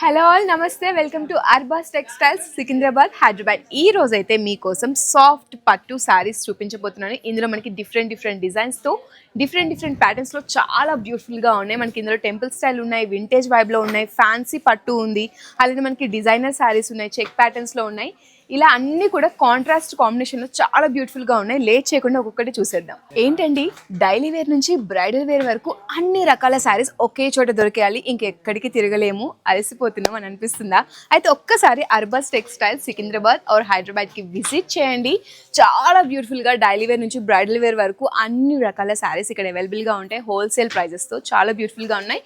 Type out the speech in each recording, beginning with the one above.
Hello all నమస్తే welcome to Arbaz textiles Secunderabad Hyderabad. ఈ రోజు అయితే మీకోసం సాఫ్ట్ పట్టు శారీస్ చూపించబోతున్నాను. ఇందులో మనకి డిఫరెంట్ డిజైన్స్తో డిఫరెంట్ ప్యాటర్న్స్లో చాలా బ్యూటిఫుల్గా ఉన్నాయి. మనకి ఇందులో టెంపుల్ స్టైల్ ఉన్నాయి, వింటేజ్ వైబ్లో ఉన్నాయి, ఫ్యాన్సీ పట్టు ఉంది, అలానే మనకి డిజైనర్ శారీస్ ఉన్నాయి, చెక్ ప్యాటర్న్స్లో ఉన్నాయి. ఇలా అన్ని కూడా కాంట్రాస్ట్ కాంబినేషన్లో చాలా బ్యూటిఫుల్గా ఉన్నాయి. లేట్ చేయకుండా ఒక్కొక్కటి చూసేద్దాం. ఏంటండి, డైలీ వేర్ నుంచి బ్రైడల్ వేర్ వరకు అన్ని రకాల శారీస్ ఒకే చోట దొరికేయాలి, ఇంకెక్కడికి తిరగలేము, అలసిపోతున్నాం అని అనిపిస్తుందా? అయితే ఒక్కసారి అర్బాస్ టెక్స్టైల్స్ సికింద్రాబాద్ ఆర్ హైదరాబాద్కి విజిట్ చేయండి. చాలా బ్యూటిఫుల్గా డైలీ వేర్ నుంచి బ్రైడల్ వేర్ వరకు అన్ని రకాల శారీస్ ఇక్కడ అవైలబుల్గా ఉంటాయి. హోల్సేల్ ప్రైజెస్తో చాలా బ్యూటిఫుల్గా ఉన్నాయి.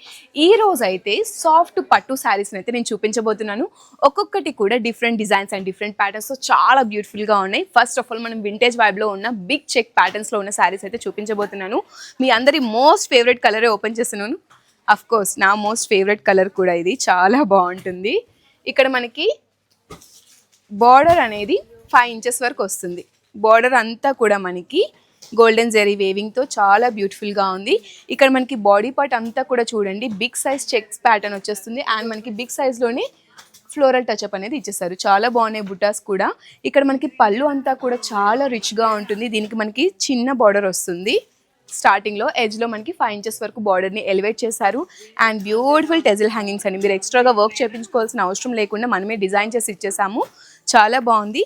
ఈ రోజు అయితే సాఫ్ట్ పట్టు శారీస్ని అయితే నేను చూపించబోతున్నాను. ఒక్కొక్కటి కూడా different designs and different patterns చాలా బ్యూటిఫుల్గా ఉన్నాయి. ఫస్ట్ ఆఫ్ ఆల్ మనం వింటేజ్ వైబ్లో ఉన్న బిగ్ చెక్ ప్యాటర్న్స్లో ఉన్న శారీస్ అయితే చూపించబోతున్నాను. మీ అందరి మోస్ట్ ఫేవరెట్ కలరే ఓపెన్ చేస్తున్నాను. అఫ్ కోర్స్ నా మోస్ట్ ఫేవరెట్ కలర్ కూడా ఇది, చాలా బాగుంటుంది. ఇక్కడ మనకి బార్డర్ అనేది 5 inches వరకు వస్తుంది. బార్డర్ అంతా కూడా మనకి గోల్డెన్ జెరీ వేవింగ్తో చాలా బ్యూటిఫుల్గా ఉంది. ఇక్కడ మనకి బాడీ పార్ట్ అంతా కూడా చూడండి బిగ్ సైజ్ చెక్స్ ప్యాటర్న్ వచ్చేస్తుంది. అండ్ మనకి బిగ్ సైజ్లోనే ఫ్లోరల్ టచ్అప్ అనేది ఇచ్చేస్తారు. చాలా బాగున్నాయి బుటాస్ కూడా. ఇక్కడ మనకి పళ్ళు అంతా కూడా చాలా రిచ్గా ఉంటుంది. దీనికి మనకి చిన్న బార్డర్ వస్తుంది. స్టార్టింగ్లో ఎడ్జ్లో మనకి 5 inches వరకు బార్డర్ని ఎలివేట్ చేశారు. అండ్ బ్యూటిఫుల్ టెజిల్ హ్యాంగింగ్స్ అని, మీరు ఎక్స్ట్రాగా వర్క్ చేయించుకోవాల్సిన అవసరం లేకుండా మనమే డిజైన్ చేసి ఇచ్చేసాము. చాలా బాగుంది.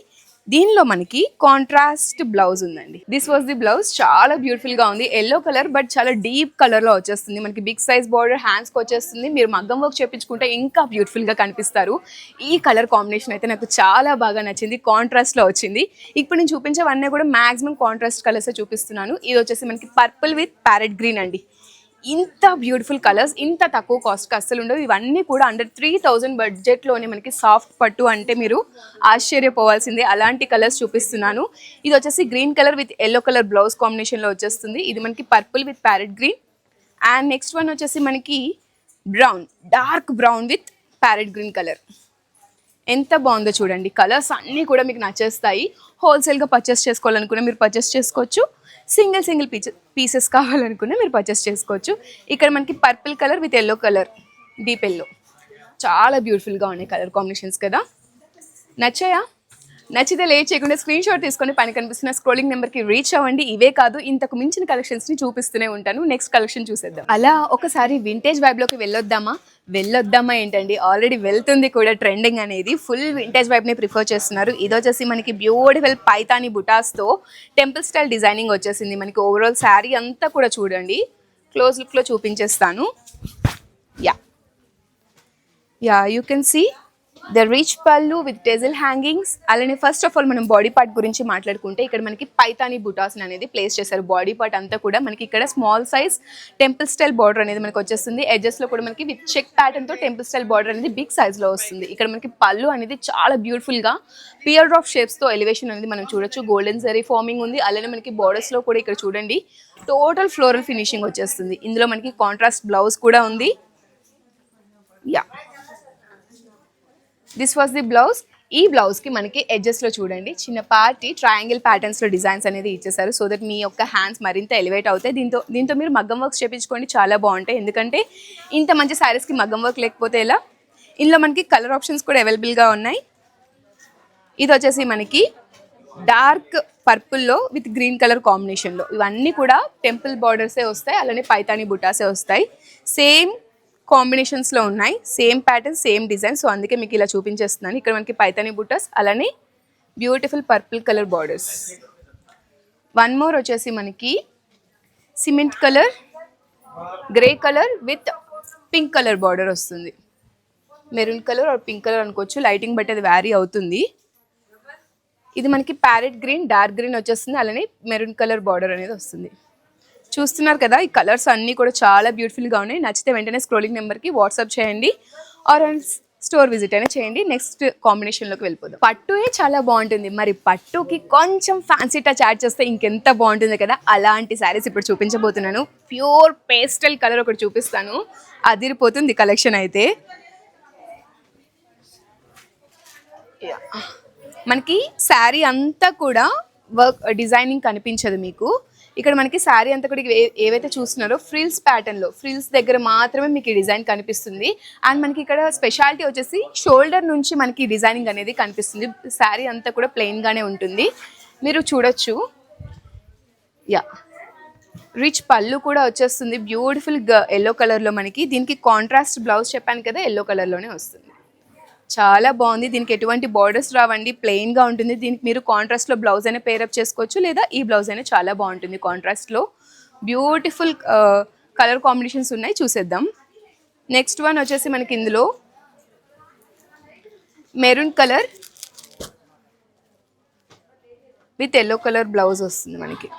దీనిలో మనకి కాంట్రాస్ట్ బ్లౌజ్ ఉందండి. This was the blouse. చాలా బ్యూటిఫుల్గా ఉంది. ఎల్లో కలర్ బట్ చాలా డీప్ కలర్లో వచ్చేస్తుంది. మనకి బిగ్ సైజ్ బార్డర్ హ్యాండ్స్కి వచ్చేస్తుంది. మీరు మగ్గం వర్క్ చేయించుకుంటే ఇంకా బ్యూటిఫుల్గా కనిపిస్తారు. ఈ కలర్ కాంబినేషన్ అయితే నాకు చాలా బాగా నచ్చింది. కాంట్రాస్ట్లో వచ్చింది. ఇప్పుడు నేను చూపించేవన్నీ కూడా మ్యాక్సిమం కాంట్రాస్ట్ కలర్స్ చూపిస్తున్నాను. ఇది వచ్చేసి మనకి పర్పుల్ విత్ ప్యారెట్ గ్రీన్ అండి. ఇంత బ్యూటిఫుల్ కలర్స్ ఇంత తక్కువ కాస్ట్కి అస్సలు ఉండవు. ఇవన్నీ కూడా అండర్ 3000 బడ్జెట్లోనే మనకి సాఫ్ట్ పట్టు అంటే మీరు ఆశ్చర్యపోవాల్సిందే. అలాంటి కలర్స్ చూపిస్తున్నాను. ఇది వచ్చేసి green colour with yellow colour blouse కాంబినేషన్లో వచ్చేస్తుంది. ఇది మనకి purple with parrot green. And next one వచ్చేసి మనకి brown, dark brown with parrot green colour. ఎంత బాగుందో చూడండి. కలర్స్ అన్నీ కూడా మీకు నచ్చేస్తాయి. హోల్సేల్గా పర్చేస్ చేసుకోవాలనుకున్నా మీరు పర్చేస్ చేసుకోవచ్చు. సింగిల్ పీసెస్ కావాలనుకున్నా మీరు పర్చేస్ చేసుకోవచ్చు. ఇక్కడ మనకి purple colour with yellow colour, deep yellow, చాలా బ్యూటిఫుల్గా ఉన్నాయి కలర్ కాంబినేషన్స్ కదా. నచ్చాయా? నచ్చితే లేట్ చేయకుండా స్క్రీన్ షాట్ తీసుకొని పైన కనిపిస్తున్న స్క్రోలింగ్ నెంబర్కి రీచ్ అవ్వండి. ఇవే కాదు, ఇంతకు మించిన కలెక్షన్స్ని చూపిస్తూనే ఉంటాను. నెక్స్ట్ కలెక్షన్ చూసేద్దాం. అలా ఒకసారి వింటేజ్ వైబ్లోకి వెళ్ళొద్దామా ఏంటండి, ఆల్రెడీ వెళ్తుంది కూడా. ట్రెండింగ్ అనేది ఫుల్ వింటేజ్ వైబ్ని ప్రిఫర్ చేస్తున్నారు. ఇది వచ్చేసి మనకి బ్యూటిఫుల్ పైతాని బుటాస్తో టెంపుల్ స్టైల్ డిజైనింగ్ వచ్చేసింది. మనకి ఓవరాల్ శారీ అంతా కూడా చూడండి, క్లోజ్ లుక్లో చూపించేస్తాను. Yeah you can see the rich pallu with tassel hangings. అలానే ఫస్ట్ ఆఫ్ ఆల్ మనం బాడీ పార్ట్ గురించి మాట్లాడుకుంటే ఇక్కడ మనకి పైతాని బుటాస్ అనేది ప్లేస్ చేశారు. బాడీ పార్ట్ అంతా కూడా మనకి ఇక్కడ small size temple style border అనేది మనకి వచ్చేస్తుంది. ఎడ్జెస్లో కూడా మనకి విత్ చెక్ ప్యాటర్న్తో టెంపుల్ స్టైల్ బార్డర్ అనేది బిగ్ సైజ్లో వస్తుంది. ఇక్కడ మనకి పళ్ళు అనేది చాలా బ్యూటిఫుల్గా పియర్ డ్రాప్ షేప్స్తో ఎలివేషన్ అనేది మనం చూడొచ్చు. గోల్డెన్ జరీ ఫార్మింగ్ ఉంది. అలానే మనకి బార్డర్స్లో కూడా ఇక్కడ చూడండి టోటల్ ఫ్లోరల్ ఫినిషింగ్ వచ్చేస్తుంది. ఇందులో మనకి కాంట్రాస్ట్ బ్లౌజ్ కూడా ఉంది. Yeah, this was the blouse. ఈ బ్లౌజ్కి మనకి ఎడ్జెస్లో చూడండి చిన్నపాటి ట్రయాంగిల్ ప్యాటర్న్స్లో డిజైన్స్ అనేది ఇచ్చేసారు. సో దట్ మీ యొక్క హ్యాండ్స్ మరింత ఎలివేట్ అవుతాయి. దీంతో మీరు మగ్గం వర్క్స్ చేయించుకోండి, చాలా బాగుంటాయి. ఎందుకంటే ఇంత మంచి శారీస్కి మగ్గం వర్క్ లేకపోతే ఎలా. ఇందులో మనకి కలర్ ఆప్షన్స్ కూడా అవైలబుల్గా ఉన్నాయి. ఇది వచ్చేసి మనకి డార్క్ పర్పుల్లో విత్ గ్రీన్ కలర్ కాంబినేషన్లో. ఇవన్నీ కూడా టెంపుల్ బార్డర్సే వస్తాయి, అలానే పైతాని బుటాసే వస్తాయి. సేమ్ కాంబినేషన్స్లో ఉన్నాయి, same pattern same design. So అందుకే మీకు ఇలా చూపించేస్తున్నాను. ఇక్కడ మనకి పైతాని బుటాస్, అలానే beautiful purple colour borders. One more వచ్చేసి మనకి cement colour, grey colour with pink colour border వస్తుంది. Maroon colour or pink colour అనుకోవచ్చు, లైటింగ్ బట్టి అది వ్యారీ అవుతుంది. ఇది మనకి ప్యారెట్ గ్రీన్, డార్క్ గ్రీన్ వచ్చేస్తుంది, అలానే మెరూన్ కలర్ బార్డర్ అనేది వస్తుంది. చూస్తున్నారు కదా, ఈ కలర్స్ అన్నీ కూడా చాలా బ్యూటిఫుల్గా ఉన్నాయి. నచ్చితే వెంటనే స్క్రోలింగ్ నెంబర్కి వాట్సాప్ చేయండి ఆర్ స్టోర్ విజిట్ అయినా చేయండి. నెక్స్ట్ కాంబినేషన్లోకి వెళ్ళిపోదాం. పట్టుయే చాలా బాగుంటుంది, మరి పట్టుకి కొంచెం ఫ్యాన్సీ టచ్ యాడ్ చేస్తే ఇంకెంత బాగుంటుంది కదా. అలాంటి శారీస్ ఇప్పుడు చూపించబోతున్నాను. ప్యూర్ పేస్టల్ కలర్ ఒకటి చూపిస్తాను, అదిరిపోతుంది కలెక్షన్ అయితే. మనకి శారీ అంతా కూడా వర్క్ డిజైనింగ్ కనిపించదు మీకు. ఇక్కడ మనకి శారీ అంతా కూడా ఏవైతే చూస్తున్నారో ఫ్రిల్స్ ప్యాటర్న్లో ఫ్రిల్స్ దగ్గర మాత్రమే మీకు ఈ డిజైన్ కనిపిస్తుంది. అండ్ మనకి ఇక్కడ స్పెషాలిటీ వచ్చేసి షోల్డర్ నుంచి మనకి డిజైనింగ్ అనేది కనిపిస్తుంది. శారీ అంతా కూడా ప్లెయిన్గానే ఉంటుంది, మీరు చూడొచ్చు. యా, రిచ్ పళ్ళు కూడా వచ్చేస్తుంది, బ్యూటిఫుల్ ఎల్లో కలర్లో మనకి. దీనికి కాంట్రాస్ట్ బ్లౌజ్ చెప్పాను కదా, ఎల్లో కలర్లోనే వస్తుంది. చాలా బాగుంది. దీనికి ఎటువంటి బార్డర్స్ రావండి, ప్లెయిన్గా ఉంటుంది. దీనికి మీరు కాంట్రాస్ట్లో బ్లౌజ్ అయినా పేరప్ చేసుకోవచ్చు, లేదా ఈ బ్లౌజ్ అయినా చాలా బాగుంటుంది కాంట్రాస్ట్లో. బ్యూటిఫుల్ కలర్ కాంబినేషన్స్ ఉన్నాయి, చూసేద్దాం. నెక్స్ట్ వన్ వచ్చేసి మనకి ఇందులో maroon colour with yellow colour blouse వస్తుంది మనకి.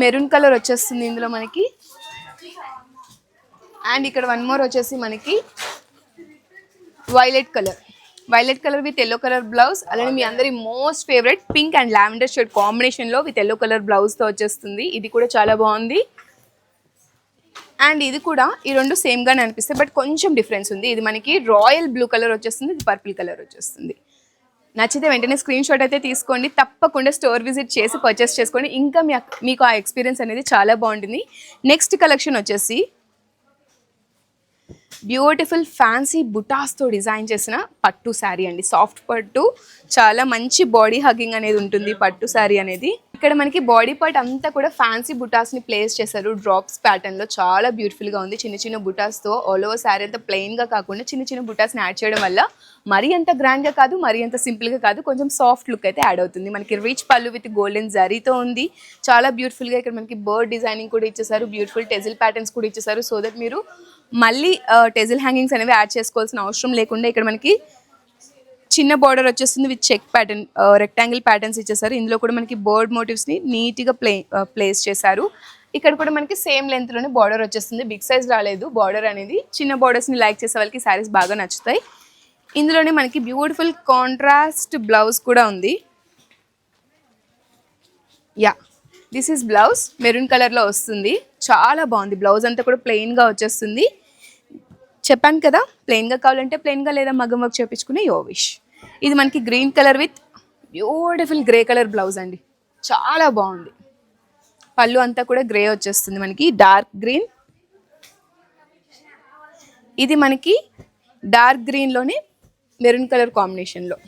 మెరూన్ కలర్ వచ్చేస్తుంది ఇందులో మనకి. అండ్ ఇక్కడ వన్ మోర్ వచ్చేసి మనకి violet colour with yellow colour blouse. అలానే మీ అందరి most favourite pink and lavender shade కాంబినేషన్లో విత్ ఎల్లో కలర్ బ్లౌజ్తో వచ్చేస్తుంది. ఇది కూడా చాలా బాగుంది. అండ్ ఇది కూడా ఈ రెండు సేమ్గానే అనిపిస్తాయి, బట్ కొంచెం డిఫరెన్స్ ఉంది. ఇది మనకి రాయల్ బ్లూ కలర్ వచ్చేస్తుంది, ఇది పర్పుల్ కలర్ వచ్చేస్తుంది. నచ్చితే వెంటనే స్క్రీన్ షాట్ అయితే తీసుకోండి, తప్పకుండా స్టోర్ విజిట్ చేసి పర్చేస్ చేసుకోండి. ఇంకా మీకు ఆ ఎక్స్పీరియన్స్ అనేది చాలా బాగుంటుంది. నెక్స్ట్ కలెక్షన్ వచ్చేసి బ్యూటిఫుల్ ఫ్యాన్సీ బుటాస్తో డిజైన్ చేసిన పట్టు శారీ అండి. సాఫ్ట్ పట్టు, చాలా మంచి బాడీ హగ్గింగ్ అనేది ఉంటుంది పట్టు శారీ అనేది. ఇక్కడ మనకి బాడీ పార్ట్ అంతా కూడా ఫ్యాన్సీ బుటాస్ని ప్లేస్ చేశారు డ్రాప్స్ ప్యాటర్న్లో. చాలా బ్యూటిఫుల్గా ఉంది. చిన్న చిన్న బుటాస్తో ఆల్ ఓవర్ శారీ అంతా ప్లెయిన్గా కాకుండా చిన్న చిన్న బుటాస్ని యాడ్ చేయడం వల్ల మరీ అంత గ్రాండ్గా కాదు, మరీ అంత సింపుల్గా కాదు, కొంచెం సాఫ్ట్ లుక్ అయితే యాడ్ అవుతుంది. మనకి రిచ్ పళ్ళు విత్ గోల్డెన్ జరీతో ఉంది. చాలా బ్యూటిఫుల్గా ఇక్కడ మనకి బర్డ్ డిజైనింగ్ కూడా ఇచ్చేసారు, బ్యూటిఫుల్ టెజిల్ ప్యాటర్న్స్ కూడా ఇచ్చేసారు. సో దట్ మీరు మళ్ళీ టెజిల్ హ్యాంగింగ్స్ అనేవి యాడ్ చేసుకోవాల్సిన అవసరం లేకుండా ఇక్కడ మనకి చిన్న బార్డర్ వచ్చేస్తుంది with check pattern, rectangle patterns ఇచ్చేసారు. ఇందులో కూడా మనకి బర్డ్ మోటివ్స్ని నీట్గా ప్లేస్ చేశారు. ఇక్కడ కూడా మనకి సేమ్ లెంత్లోనే బార్డర్ వచ్చేస్తుంది, బిగ్ సైజ్ రాలేదు బార్డర్ అనేది. చిన్న బార్డర్స్ని లైక్ చేసే వాళ్ళకి శారీస్ బాగా నచ్చుతాయి. ఇందులోనే మనకి బ్యూటిఫుల్ కాంట్రాస్ట్ బ్లౌజ్ కూడా ఉంది. Yeah, this is blouse, maroon కలర్లో వస్తుంది. చాలా బాగుంది. బ్లౌజ్ అంతా కూడా ప్లెయిన్గా వచ్చేస్తుంది. చెప్పాను కదా, ప్లెయిన్గా కావాలంటే ప్లెయిన్గా, లేదా మగ్గం వర్క్ చేయించుకునే యో విష్. ఇది మనకి green colour with beautiful grey colour blouse అండి. చాలా బాగుంది. పళ్ళు అంతా కూడా గ్రే వచ్చేస్తుంది మనకి, డార్క్ గ్రీన్. ఇది మనకి డార్క్ గ్రీన్లోనే మెరూన్ కలర్ కాంబినేషన్లో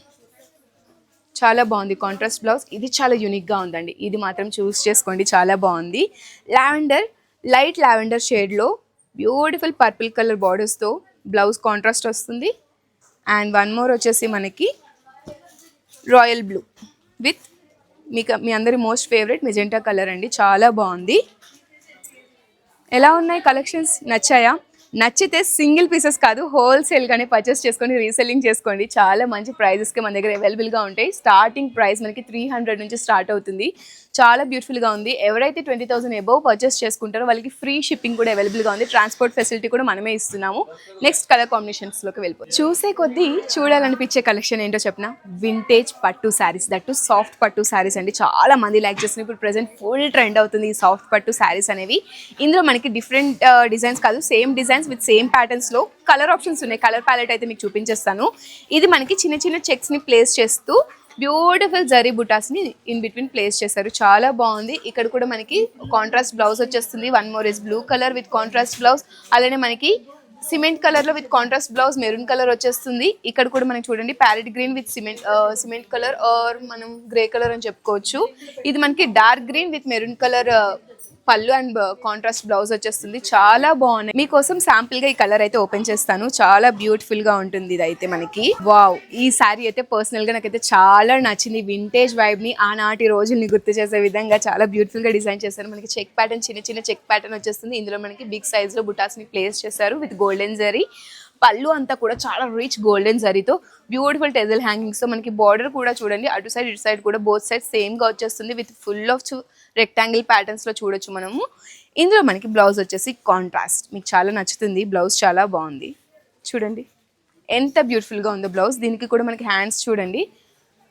చాలా బాగుంది కాంట్రాస్ట్ బ్లౌజ్. ఇది చాలా యూనిక్గా ఉందండి, ఇది మాత్రం చూస్ చేసుకోండి, చాలా బాగుంది. లావెండర్, లైట్ లావెండర్ షేడ్లో బ్యూటిఫుల్ పర్పుల్ కలర్ బార్డర్స్తో బ్లౌజ్ కాంట్రాస్ట్ వస్తుంది. అండ్ వన్ మోర్ వచ్చేసి మనకి రాయల్ బ్లూ విత్ మీ అందరి మోస్ట్ ఫేవరెట్ మెజెంటా కలర్ అండి. చాలా బాగుంది. ఎలా ఉన్నాయి కలెక్షన్స్, నచ్చాయా? నచ్చితే సింగిల్ పీసెస్ కాదు, హోల్సేల్గానే పర్చేస్ చేసుకొని రీసెల్లింగ్ చేసుకోండి. చాలా మంచి ప్రైజెస్కి మన దగ్గర అవైలబుల్గా ఉంటాయి. స్టార్టింగ్ ప్రైస్ మనకి 300 నుంచి స్టార్ట్ అవుతుంది. చాలా బ్యూటిఫుల్గా ఉంది. ఎవరైతే 20,000 అబౌవ్ పర్చేస్ చేసుకుంటారో వాళ్ళకి ఫ్రీ షిప్పింగ్ కూడా అవైలబుల్గా ఉంది. ట్రాన్స్పోర్ట్ ఫెసిలిటీ కూడా మనమే ఇస్తున్నాము. నెక్స్ట్ కలర్ కాంబినేషన్స్లోకి వెళ్ళిపోతుంది. చూసే కొద్దీ చూడాలనిపించే కలెక్షన్ ఏంటో చెప్పిన, వింటేజ్ పట్టు శారీస్, దట్టు సాఫ్ట్ పట్టు శారీస్ అండి. చాలా మంది లైక్ చేస్తున్నారు. ఇప్పుడు ప్రెసెంట్ ఫుల్ ట్రెండ్ అవుతుంది ఈ సాఫ్ట్ పట్టు శారీస్ అనేవి. ఇందులో మనకి డిఫరెంట్ డిజైన్స్ కాదు, same designs with same patterns లో కలర్ ఆప్షన్స్ ఉన్నాయి. కలర్ ప్యాలెట్ అయితే మీకు చూపించేస్తాను. ఇది మనకి చిన్న చిన్న చెక్స్ ని ప్లేస్ చేస్తూ బ్యూటిఫుల్ జరీ బుటాస్ ని ఇన్ బిట్వీన్ ప్లేస్ చేశారు. చాలా బాగుంది. ఇక్కడ కూడా మనకి కాంట్రాస్ట్ బ్లౌజ్ వచ్చేస్తుంది. One more is blue colour with contrast blouse. అలానే మనకి సిమెంట్ కలర్ లో with contrast blouse maroon colour వచ్చేస్తుంది. ఇక్కడ కూడా మనకి చూడండి parrot green with cement colour or మనం గ్రే కలర్ అని చెప్పుకోవచ్చు. ఇది మనకి dark green with maroon colour pallu and contrast blouse వచ్చేస్తుంది. చాలా బాగున్నాయి. మీకోసం శాంపుల్ గా ఈ కలర్ అయితే ఓపెన్ చేస్తాను. చాలా బ్యూటిఫుల్ గా ఉంటుంది ఇది అయితే మనకి. వావ్, ఈ శారీ అయితే పర్సనల్ గా నాకైతే చాలా నచ్చింది. వింటేజ్ వైబ్ ని, ఆనాటి రోజుల్ని గుర్తు చేసే విధంగా చాలా బ్యూటిఫుల్ గా డిజైన్ చేశారు. మనకి చెక్ ప్యాటర్న్, చిన్న చిన్న చెక్ ప్యాటర్న్ వచ్చేస్తుంది. ఇందులో మనకి బిగ్ సైజ్ లో బుటాస్ ని ప్లేస్ చేశారు విత్ గోల్డెన్ జరీ. పళ్ళు అంతా కూడా చాలా రిచ్ గోల్డెన్ జరీతో బ్యూటిఫుల్ టెజల్ హ్యాంగింగ్స్ తో మనకి బార్డర్ కూడా చూడండి, అటు సైడ్ ఇటు సైడ్ కూడా బోత్ సైడ్ సేమ్ గా వచ్చేస్తుంది with full of rectangle patterns లో చూడొచ్చు మనము. ఇందులో మనకి బ్లౌజ్ వచ్చేసి కాంట్రాస్ట్, మీకు చాలా నచ్చుతుంది. బ్లౌజ్ చాలా బాగుంది, చూడండి ఎంత బ్యూటిఫుల్ గా ఉందో బ్లౌజ్. దీనికి కూడా మనకి హ్యాండ్స్ చూడండి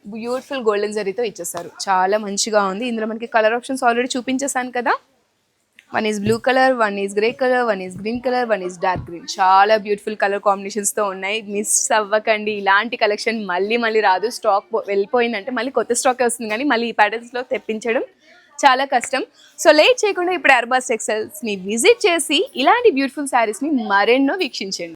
బ్యూటిఫుల్ గోల్డెన్ జరీతో ఇచ్చేసారు. చాలా మంచిగా ఉంది. ఇందులో మనకి కలర్ ఆప్షన్స్ ఆల్రెడీ చూపించేసాను కదా. One is blue colour, one is grey colour, one is green colour, one is dark green. చాలా బ్యూటిఫుల్ కలర్ కాంబినేషన్స్తో ఉన్నాయి. మిస్ అవ్వకండి, ఇలాంటి కలెక్షన్ మళ్ళీ మళ్ళీ రాదు. స్టాక్ వెళ్ళిపోయిందంటే మళ్ళీ కొత్త స్టాక్ వస్తుంది, కానీ మళ్ళీ ఈ ప్యాటర్న్స్లో తెప్పించడం చాలా కష్టం. సో లేట్ చేయకుండా ఇప్పుడు అర్బాస్ టెక్స్టైల్స్ని విజిట్ చేసి ఇలాంటి బ్యూటిఫుల్ శారీస్ని మరెన్నో వీక్షించండి.